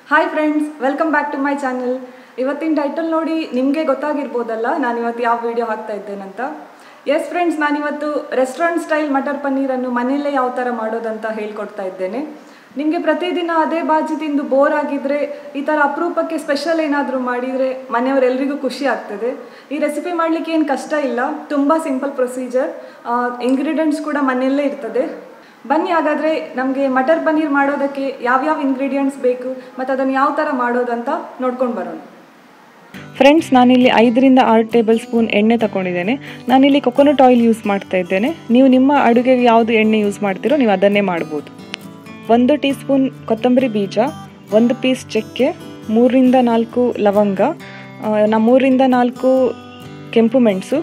Hi friends, welcome back to my channel. ಇವತ್ತಿನ title ನೋಡಿ ನಿಮಗೆ ಗೊತ್ತಾಗಿರ್ಬೋದಲ್ಲ ನಾನು ಇವತ್ತು ಯಾವ ವಿಡಿಯೋ ಹಾಕ್ತಾ ಇದ್ದೇನಂತ. ಎಸ್ ಫ್ರೆಂಡ್ಸ್, ನಾನಿವತ್ತು ರೆಸ್ಟೋರೆಂಟ್ ಸ್ಟೈಲ್ ಮಟರ್ ಪನ್ನೀರನ್ನು ಮನೆಯಲ್ಲೇ ಯಾವ ಥರ ಮಾಡೋದಂತ ಹೇಳ್ಕೊಡ್ತಾ ಇದ್ದೇನೆ. ನಿಮಗೆ ಪ್ರತಿದಿನ ಅದೇ ಬಾಜಿ ತಿಂದು ಬೋರ್ ಆಗಿದ್ರೆ ಈ ಥರ ಅಪರೂಪಕ್ಕೆ ಸ್ಪೆಷಲ್ ಏನಾದರೂ ಮಾಡಿದರೆ ಮನೆಯವರೆಲ್ಲರಿಗೂ ಖುಷಿ ಆಗ್ತದೆ. ಈ ರೆಸಿಪಿ ಮಾಡಲಿಕ್ಕೆ ಏನು ಕಷ್ಟ ಇಲ್ಲ, ತುಂಬ ಸಿಂಪಲ್ ಪ್ರೊಸೀಜರ್, ಇಂಗ್ರೀಡಿಯೆಂಟ್ಸ್ ಕೂಡ ಮನೆಯಲ್ಲೇ ಇರ್ತದೆ. ಬನ್ನಿ ಹಾಗಾದರೆ ನಮಗೆ ಮಟರ್ ಪನ್ನೀರ್ ಮಾಡೋದಕ್ಕೆ ಯಾವ್ಯಾವ ಇಂಗ್ರೀಡಿಯೆಂಟ್ಸ್ ಬೇಕು ಮತ್ತು ಅದನ್ನು ಯಾವ ಥರ ಮಾಡೋದಂತ ನೋಡ್ಕೊಂಡು ಬರೋಣ. ಫ್ರೆಂಡ್ಸ್, ನಾನಿಲ್ಲಿ 5ರಿಂದ 6 ಟೇಬಲ್ ಸ್ಪೂನ್ ಎಣ್ಣೆ ತಗೊಂಡಿದ್ದೇನೆ. ನಾನಿಲ್ಲಿ ಕೊಕೊನಟ್ ಆಯಿಲ್ ಯೂಸ್ ಮಾಡ್ತಾ ಇದ್ದೇನೆ. ನೀವು ನಿಮ್ಮ ಅಡುಗೆಗೆ ಯಾವುದು ಎಣ್ಣೆ ಯೂಸ್ ಮಾಡ್ತೀರೋ ನೀವು ಅದನ್ನೇ ಮಾಡ್ಬೋದು. 1 ಟೀ ಸ್ಪೂನ್ ಕೊತ್ತಂಬರಿ ಬೀಜ, 1 ಪೀಸ್ ಚಕ್ಕೆ, 3ರಿಂದ 4 ಲವಂಗ, 3ರಿಂದ 4 ಕೆಂಪು ಮೆಣಸು,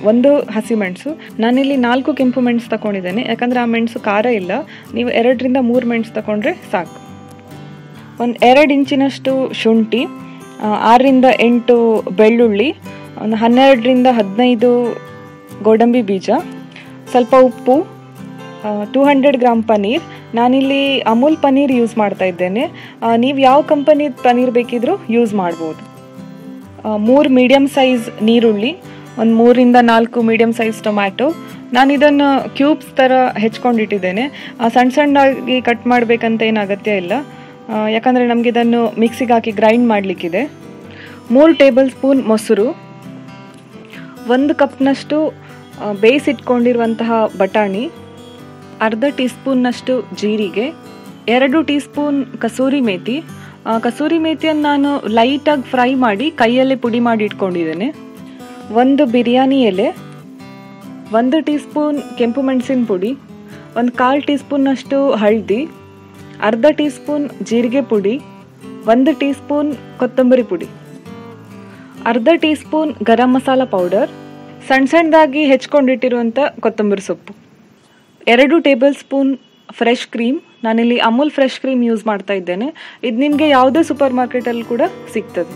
1 ಹಸಿಮೆಣಸು. ನಾನಿಲ್ಲಿ 4 ಕೆಂಪು ಮೆಣಸು ತಗೊಂಡಿದ್ದೇನೆ, ಯಾಕಂದರೆ ಆ ಮೆಣಸು ಖಾರ ಇಲ್ಲ. ನೀವು 2ರಿಂದ 3 ಮೆಣಸು ತಗೊಂಡ್ರೆ ಸಾಕು. 2 ಇಂಚಿನಷ್ಟು ಶುಂಠಿ, 6ರಿಂದ 8 ಬೆಳ್ಳುಳ್ಳಿ, 12ರಿಂದ 15 ಗೋಡಂಬಿ ಬೀಜ, ಸ್ವಲ್ಪ ಉಪ್ಪು, 200 ಗ್ರಾಮ್ ಪನ್ನೀರ್. ನಾನಿಲ್ಲಿ ಅಮೂಲ್ ಪನ್ನೀರ್ ಯೂಸ್ ಮಾಡ್ತಾ ಇದ್ದೇನೆ. ನೀವು ಯಾವ ಕಂಪನಿ ಪನ್ನೀರ್ ಬೇಕಿದ್ರೂ ಯೂಸ್ ಮಾಡ್ಬೋದು. 3 ಮೀಡಿಯಮ್ ಸೈಜ್ ನೀರುಳ್ಳಿ, 3ರಿಂದ 4 ಮೀಡಿಯಮ್ ಸೈಜ್ ಟೊಮ್ಯಾಟೊ. ನಾನಿದನ್ನು ಕ್ಯೂಬ್ಸ್ ಥರ ಹೆಚ್ಕೊಂಡಿಟ್ಟಿದ್ದೇನೆ. ಸಣ್ಣ ಸಣ್ಣದಾಗಿ ಕಟ್ ಮಾಡಬೇಕಂತ ಏನು ಅಗತ್ಯ ಇಲ್ಲ, ಯಾಕಂದರೆ ನಮಗೆ ಇದನ್ನು ಮಿಕ್ಸಿಗೆ ಹಾಕಿ ಗ್ರೈಂಡ್ ಮಾಡಲಿಕ್ಕಿದೆ. 3 ಟೇಬಲ್ ಸ್ಪೂನ್ ಮೊಸರು, 1 ಕಪ್ನಷ್ಟು ಬೇಯಿಸಿಟ್ಕೊಂಡಿರುವಂತಹ ಬಟಾಣಿ, ಅರ್ಧ ಟೀ ಸ್ಪೂನ್ನಷ್ಟು ಜೀರಿಗೆ, 2 ಟೀ ಸ್ಪೂನ್ ಕಸೂರಿ ಮೇಥಿ. ಕಸೂರಿ ಮೇಥಿಯನ್ನು ನಾನು ಲೈಟಾಗಿ ಫ್ರೈ ಮಾಡಿ ಕೈಯಲ್ಲೇ ಪುಡಿ ಮಾಡಿ ಇಟ್ಕೊಂಡಿದ್ದೇನೆ. 1 ಬಿರಿಯಾನಿ ಎಲೆ, 1 ಟೀ ಸ್ಪೂನ್ ಕೆಂಪು ಮೆಣಸಿನ ಪುಡಿ, 1/4 ಟೀ ಸ್ಪೂನ್ನಷ್ಟು ಹಳದಿ, ಅರ್ಧ ಟೀ ಸ್ಪೂನ್ ಜೀರಿಗೆ ಪುಡಿ, 1 ಟೀ ಸ್ಪೂನ್ ಕೊತ್ತಂಬರಿ ಪುಡಿ, ಅರ್ಧ tea spoon garam masala powder, ಸಣ್ಣದಾಗಿ ಹೆಚ್ಕೊಂಡಿಟ್ಟಿರುವಂಥ ಕೊತ್ತಂಬರಿ ಸೊಪ್ಪು, 2 ಟೇಬಲ್ ಸ್ಪೂನ್ ಫ್ರೆಶ್ ಕ್ರೀಮ್. ನಾನಿಲ್ಲಿ ಅಮೂಲ್ ಫ್ರೆಶ್ ಕ್ರೀಮ್ ಯೂಸ್ ಮಾಡ್ತಾ ಇದ್ದೇನೆ. ಇದು ನಿಮಗೆ ಯಾವುದೇ ಸೂಪರ್ ಮಾರ್ಕೆಟಲ್ಲಿ ಕೂಡ ಸಿಗ್ತದೆ.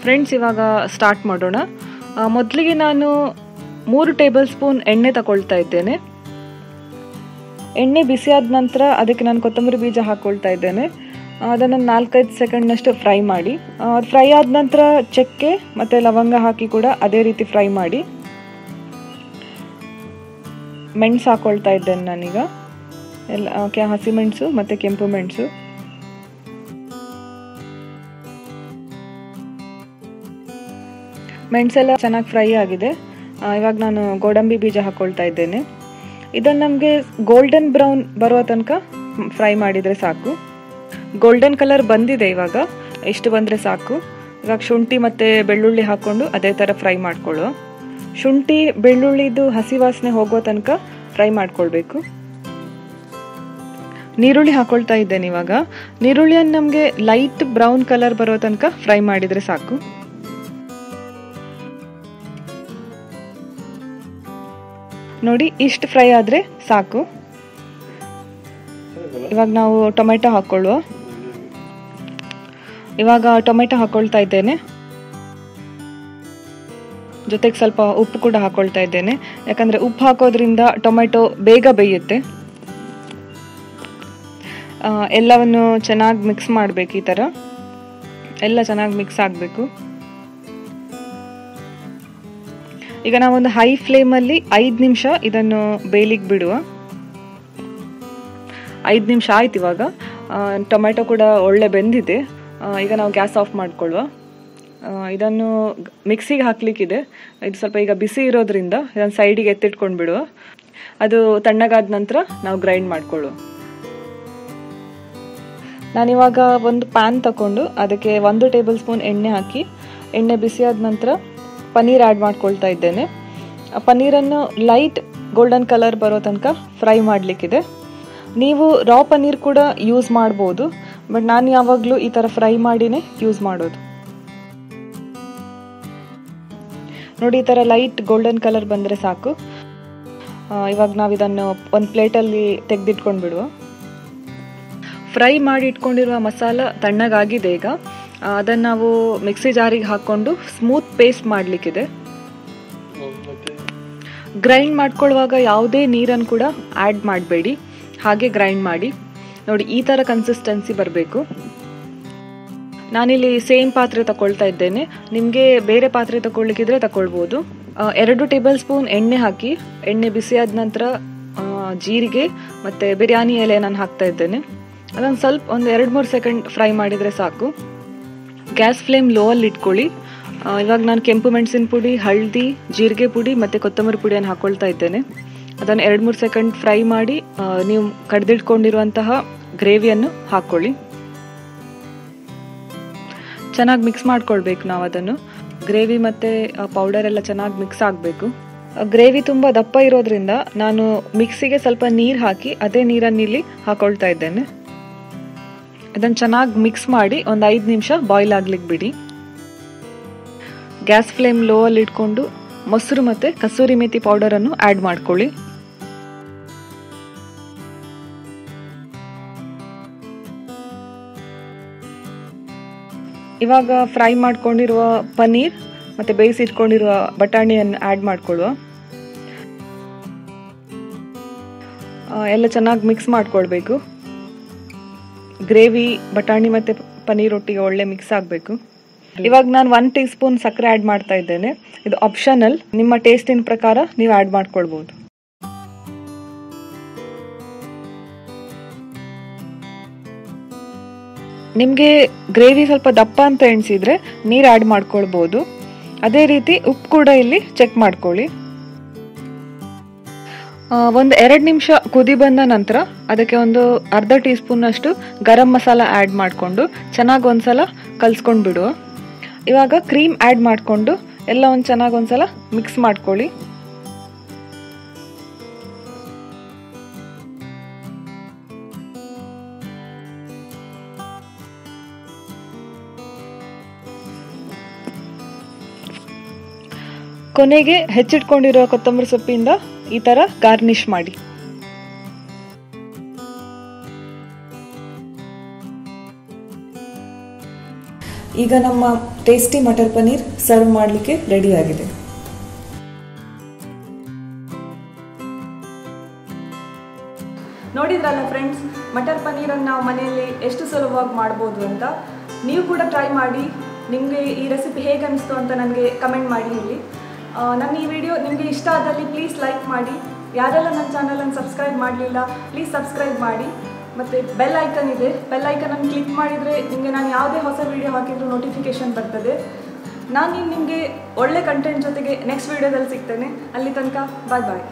ಫ್ರೆಂಡ್ಸ್, ಇವಾಗ ಸ್ಟಾರ್ಟ್ ಮಾಡೋಣ. ಮೊದಲಿಗೆ ನಾನು 3 ಟೇಬಲ್ ಸ್ಪೂನ್ ಎಣ್ಣೆ ತಗೊಳ್ತಾ ಇದ್ದೇನೆ. ಎಣ್ಣೆ ಬಿಸಿಯಾದ ನಂತರ ಅದಕ್ಕೆ ನಾನು ಕೊತ್ತಂಬರಿ ಬೀಜ ಹಾಕ್ಕೊಳ್ತಾ ಇದ್ದೇನೆ. ಅದನ್ನು 4-5 ಸೆಕೆಂಡ್ನಷ್ಟು ಫ್ರೈ ಮಾಡಿ. ಫ್ರೈ ಆದ ನಂತರ ಚಕ್ಕೆ ಮತ್ತು ಲವಂಗ ಹಾಕಿ ಕೂಡ ಅದೇ ರೀತಿ ಫ್ರೈ ಮಾಡಿ. ಮೆಣಸು ಹಾಕ್ಕೊಳ್ತಾ ಇದ್ದೇನೆ ನಾನೀಗ, ಹಸಿಮೆಣಸು ಮತ್ತು ಕೆಂಪು ಮೆಣಸು. ಮೆಣಸೆಲ್ಲ ಚೆನ್ನಾಗಿ ಫ್ರೈ ಆಗಿದೆ. ಇವಾಗ ನಾನು ಗೋಡಂಬಿ ಬೀಜ ಹಾಕ್ಕೊಳ್ತಾ ಇದ್ದೇನೆ. ಇದನ್ನು ನಮಗೆ ಗೋಲ್ಡನ್ ಬ್ರೌನ್ ಬರುವ ತನಕ ಫ್ರೈ ಮಾಡಿದರೆ ಸಾಕು. ಗೋಲ್ಡನ್ ಕಲರ್ ಬಂದಿದೆ, ಇವಾಗ ಎಷ್ಟು ಬಂದರೆ ಸಾಕು. ಇವಾಗ ಶುಂಠಿ ಮತ್ತು ಬೆಳ್ಳುಳ್ಳಿ ಹಾಕ್ಕೊಂಡು ಅದೇ ಥರ ಫ್ರೈ ಮಾಡ್ಕೊಳ್ಳೋ. ಶುಂಠಿ ಬೆಳ್ಳುಳ್ಳಿದು ಹಸಿ ವಾಸನೆ ಹೋಗೋ ತನಕ ಫ್ರೈ ಮಾಡ್ಕೊಳ್ಬೇಕು. ನೀರುಳ್ಳಿ ಹಾಕ್ಕೊಳ್ತಾ ಇದ್ದೇನೆ ಇವಾಗ. ನೀರುಳ್ಳಿಯನ್ನು ನಮಗೆ ಲೈಟ್ ಬ್ರೌನ್ ಕಲರ್ ಬರೋ ತನಕ ಫ್ರೈ ಮಾಡಿದರೆ ಸಾಕು. ನೋಡಿ, ಇಷ್ಟು ಫ್ರೈ ಆದರೆ ಸಾಕು. ಇವಾಗ ನಾವು ಟೊಮೆಟೊ ಹಾಕ್ಕೊಳ್ಳುವ. ಇವಾಗ ಟೊಮೆಟೊ ಹಾಕ್ಕೊಳ್ತಾ ಇದ್ದೇನೆ. ಜೊತೆಗೆ ಸ್ವಲ್ಪ ಉಪ್ಪು ಕೂಡ ಹಾಕ್ಕೊಳ್ತಾ ಇದ್ದೇನೆ, ಯಾಕಂದರೆ ಉಪ್ಪು ಹಾಕೋದ್ರಿಂದ ಟೊಮೆಟೊ ಬೇಗ ಬೇಯುತ್ತೆ. ಎಲ್ಲವನ್ನು ಚೆನ್ನಾಗಿ ಮಿಕ್ಸ್ ಮಾಡಬೇಕು. ಈ ಥರ ಎಲ್ಲ ಚೆನ್ನಾಗಿ ಮಿಕ್ಸ್ ಆಗಬೇಕು. ಈಗ ನಾವೊಂದು ಹೈ ಫ್ಲೇಮಲ್ಲಿ 5 ನಿಮಿಷ ಇದನ್ನು ಬೇಯಲಿಕ್ಕೆ ಬಿಡುವ. 5 ನಿಮಿಷ ಆಯ್ತು. ಇವಾಗ ಟೊಮೆಟೊ ಕೂಡ ಒಳ್ಳೆ ಬೆಂದಿದೆ. ಈಗ ನಾವು ಗ್ಯಾಸ್ ಆಫ್ ಮಾಡ್ಕೊಳ್ಳುವ. ಇದನ್ನು ಮಿಕ್ಸಿಗೆ ಹಾಕ್ಲಿಕ್ಕಿದೆ. ಇದು ಸ್ವಲ್ಪ ಈಗ ಬಿಸಿ ಇರೋದ್ರಿಂದ ಇದನ್ನು ಸೈಡಿಗೆ ಎತ್ತಿಟ್ಕೊಂಡು ಬಿಡುವ. ಅದು ತಣ್ಣಗಾದ ನಂತರ ನಾವು ಗ್ರೈಂಡ್ ಮಾಡ್ಕೊಳ್ಳುವ. ನಾನಿವಾಗ ಒಂದು ಪ್ಯಾನ್ ತಗೊಂಡು ಅದಕ್ಕೆ 1 ಟೇಬಲ್ ಸ್ಪೂನ್ ಎಣ್ಣೆ ಹಾಕಿ, ಎಣ್ಣೆ ಬಿಸಿಯಾದ ನಂತರ ಪನ್ನೀರ್ ಆ್ಯಡ್ ಮಾಡ್ಕೊಳ್ತಾ ಇದ್ದೇನೆ. ಪನ್ನೀರನ್ನು ಲೈಟ್ ಗೋಲ್ಡನ್ ಕಲರ್ ಬರೋ ತನಕ ಫ್ರೈ ಮಾಡಲಿಕ್ಕಿದೆ. ನೀವು ರಾ ಪನ್ನೀರ್ ಕೂಡ ಯೂಸ್ ಮಾಡ್ಬೋದು, ಬಟ್ ನಾನು ಯಾವಾಗಲೂ ಈ ಥರ ಫ್ರೈ ಮಾಡಿನೇ ಯೂಸ್ ಮಾಡೋದು. ನೋಡಿ, ಈ ಥರ ಲೈಟ್ ಗೋಲ್ಡನ್ ಕಲರ್ ಬಂದರೆ ಸಾಕು. ಇವಾಗ ನಾವು ಇದನ್ನು ಒಂದು ಪ್ಲೇಟಲ್ಲಿ ತೆಗೆದಿಟ್ಕೊಂಡು ಬಿಡುವ. ಫ್ರೈ ಮಾಡಿ ಇಟ್ಕೊಂಡಿರುವ ಮಸಾಲ ತಣ್ಣಗಾಗಿದೆ ಈಗ. ಅದನ್ನು ನಾವು ಮಿಕ್ಸಿ ಜಾರಿಗೆ ಹಾಕ್ಕೊಂಡು ಸ್ಮೂತ್ ಪೇಸ್ಟ್ ಮಾಡಲಿಕ್ಕಿದೆ. ಗ್ರೈಂಡ್ ಮಾಡ್ಕೊಳ್ಳುವಾಗ ಯಾವುದೇ ನೀರನ್ನು ಕೂಡ ಆ್ಯಡ್ ಮಾಡಬೇಡಿ, ಹಾಗೆ ಗ್ರೈಂಡ್ ಮಾಡಿ. ನೋಡಿ ಈ ಥರ ಕನ್ಸಿಸ್ಟೆನ್ಸಿ ಬರಬೇಕು. ನಾನಿಲ್ಲಿ ಸೇಮ್ ಪಾತ್ರೆ ತಗೊಳ್ತಾ ಇದ್ದೇನೆ, ನಿಮಗೆ ಬೇರೆ ಪಾತ್ರೆ ತಗೊಳ್ಳಿಕ್ಕಿದ್ರೆ ತಗೊಳ್ಬೋದು. 2 ಟೇಬಲ್ ಸ್ಪೂನ್ ಎಣ್ಣೆ ಹಾಕಿ, ಎಣ್ಣೆ ಬಿಸಿಯಾದ ನಂತರ ಜೀರಿಗೆ ಮತ್ತು ಬಿರಿಯಾನಿ ಎಲೆ ನಾನು ಹಾಕ್ತಾ ಇದ್ದೇನೆ. ಅದನ್ನು ಸ್ವಲ್ಪ ಒಂದು 2-3 ಸೆಕೆಂಡ್ ಫ್ರೈ ಮಾಡಿದರೆ ಸಾಕು. ಗ್ಯಾಸ್ ಫ್ಲೇಮ್ ಲೋ ಅಲ್ಲಿ ಇಟ್ಕೊಳ್ಳಿ. ಇವಾಗ ನಾನು ಕೆಂಪು ಮೆಣಸಿನ ಪುಡಿ, ಹಳದಿ, ಜೀರಿಗೆ ಪುಡಿ ಮತ್ತು ಕೊತ್ತಂಬರಿ ಪುಡಿಯನ್ನು ಹಾಕ್ಕೊಳ್ತಾ ಇದ್ದೇನೆ. ಅದನ್ನು 2-3 ಸೆಕೆಂಡ್ ಫ್ರೈ ಮಾಡಿ ನೀವು ಕಡ್ದಿಟ್ಕೊಂಡಿರುವಂತಹ ಗ್ರೇವಿಯನ್ನು ಹಾಕ್ಕೊಳ್ಳಿ. ಚೆನ್ನಾಗಿ ಮಿಕ್ಸ್ ಮಾಡ್ಕೊಳ್ಬೇಕು ನಾವು ಅದನ್ನು. ಗ್ರೇವಿ ಮತ್ತು ಪೌಡರ್ ಎಲ್ಲ ಚೆನ್ನಾಗಿ ಮಿಕ್ಸ್ ಆಗಬೇಕು. ಗ್ರೇವಿ ತುಂಬ ದಪ್ಪ ಇರೋದ್ರಿಂದ ನಾನು ಮಿಕ್ಸಿಗೆ ಸ್ವಲ್ಪ ನೀರು ಹಾಕಿ ಅದೇ ನೀರನ್ನು ಇಲ್ಲಿ ಹಾಕೊಳ್ತಾ ಇದ್ದೇನೆ. ಅದನ್ನು ಚೆನ್ನಾಗಿ ಮಿಕ್ಸ್ ಮಾಡಿ ಒಂದು 5 ನಿಮಿಷ ಬಾಯ್ಲ್ ಆಗ್ಲಿಕ್ಕೆ ಬಿಡಿ. ಗ್ಯಾಸ್ ಫ್ಲೇಮ್ ಲೋ ಅಲ್ಲಿ ಇಟ್ಕೊಂಡು ಮೊಸರು ಮತ್ತು ಕಸೂರಿ ಮೇಥಿ ಪೌಡರನ್ನು ಆ್ಯಡ್ ಮಾಡ್ಕೊಳ್ಳಿ. ಇವಾಗ ಫ್ರೈ ಮಾಡ್ಕೊಂಡಿರುವ ಪನ್ನೀರ್ ಮತ್ತು ಬೇಯಿಸಿಟ್ಕೊಂಡಿರುವ ಬಟಾಣಿಯನ್ನು ಆ್ಯಡ್ ಮಾಡ್ಕೊಳ್ಳುವ. ಎಲ್ಲ ಚೆನ್ನಾಗಿ ಮಿಕ್ಸ್ ಮಾಡ್ಕೊಳ್ಬೇಕು. ಗ್ರೇವಿ ಬಟಾಣಿ ಮತ್ತು ಪನ್ನೀರ್ ಒಟ್ಟಿಗೆ ಒಳ್ಳೆ ಮಿಕ್ಸ್ ಆಗಬೇಕು. ಇವಾಗ ನಾನು 1 ಟೀ ಸ್ಪೂನ್ ಸಕ್ಕರೆ ಆ್ಯಡ್ ಮಾಡ್ತಾ ಇದ್ದೇನೆ. ಇದು ಆಪ್ಷನಲ್, ನಿಮ್ಮ ಟೇಸ್ಟಿನ ಪ್ರಕಾರ ನೀವು ಆ್ಯಡ್ ಮಾಡ್ಕೊಳ್ಬೋದು. ನಿಮಗೆ ಗ್ರೇವಿ ಸ್ವಲ್ಪ ದಪ್ಪ ಅಂತ ಎಣಿಸಿದ್ರೆ ನೀರು ಆ್ಯಡ್ ಮಾಡ್ಕೊಳ್ಬೋದು. ಅದೇ ರೀತಿ ಉಪ್ಪು ಕೂಡ ಇಲ್ಲಿ ಚೆಕ್ ಮಾಡ್ಕೊಳ್ಳಿ. ಒಂದು 2 ನಿಮಿಷ ಕುದಿ ಬಂದ ನಂತರ ಅದಕ್ಕೆ ಒಂದು ಅರ್ಧ ಟೀ ಸ್ಪೂನಷ್ಟು ಗರಂ ಮಸಾಲ ಆ್ಯಡ್ ಮಾಡಿಕೊಂಡು ಚೆನ್ನಾಗಿ ಒಂದ್ಸಲ ಕಲಿಸ್ಕೊಂಡು ಬಿಡುವ. ಇವಾಗ ಕ್ರೀಮ್ ಆ್ಯಡ್ ಮಾಡಿಕೊಂಡು ಎಲ್ಲ ಚೆನ್ನಾಗಿ ಒಂದ್ಸಲ ಮಿಕ್ಸ್ ಮಾಡ್ಕೊಳ್ಳಿ. ಕೊನೆಗೆ ಹೆಚ್ಚಿಟ್ಕೊಂಡಿರೋ ಕೊತ್ತಂಬರಿ ಸೊಪ್ಪಿಂದ ಈ ಥರ ಗಾರ್ನಿಷ್ ಮಾಡಿ. ಈಗ ನಮ್ಮ ಟೇಸ್ಟಿ ಮಟರ್ ಪನ್ನೀರ್ ಸರ್ವ್ ಮಾಡಲಿಕ್ಕೆ ರೆಡಿ ಆಗಿದೆ. ನೋಡಿದ್ರಲ್ಲ ಫ್ರೆಂಡ್ಸ್, ಮಟರ್ ಪನ್ನೀರನ್ನು ನಾವು ಮನೆಯಲ್ಲಿ ಎಷ್ಟು ಸುಲಭವಾಗಿ ಮಾಡ್ಬೋದು ಅಂತ. ನೀವು ಕೂಡ ಟ್ರೈ ಮಾಡಿ. ನಿಮಗೆ ಈ ರೆಸಿಪಿ ಹೇಗೆ ಅನಿಸ್ತು ಅಂತ ನನಗೆ ಕಮೆಂಟ್ ಮಾಡಿ ಹೇಳಿ. ನನ್ನ ಈ ವಿಡಿಯೋ ನಿಮಗೆ ಇಷ್ಟ ಆದಲ್ಲಿ ಪ್ಲೀಸ್ ಲೈಕ್ ಮಾಡಿ. ಯಾರೆಲ್ಲ ನನ್ನ ಚಾನಲನ್ನು ಸಬ್ಸ್ಕ್ರೈಬ್ ಮಾಡಲಿಲ್ಲ ಪ್ಲೀಸ್ ಸಬ್ಸ್ಕ್ರೈಬ್ ಮಾಡಿ. ಮತ್ತು ಬೆಲ್ ಐಕನ್ ಇದೆ, ಬೆಲ್ ಐಕನನ್ನು ಕ್ಲಿಕ್ ಮಾಡಿದರೆ ನಿಮಗೆ ನಾನು ಯಾವುದೇ ಹೊಸ ವಿಡಿಯೋ ಹಾಕಿದರೂ ನೋಟಿಫಿಕೇಷನ್ ಬರ್ತದೆ. ನಾನು ನಿಮಗೆ ಒಳ್ಳೆ ಕಂಟೆಂಟ್ ಜೊತೆಗೆ ನೆಕ್ಸ್ಟ್ ವಿಡಿಯೋದಲ್ಲಿ ಸಿಗ್ತೇನೆ. ಅಲ್ಲಿ ತನಕ ಬಾಯ್ ಬಾಯ್.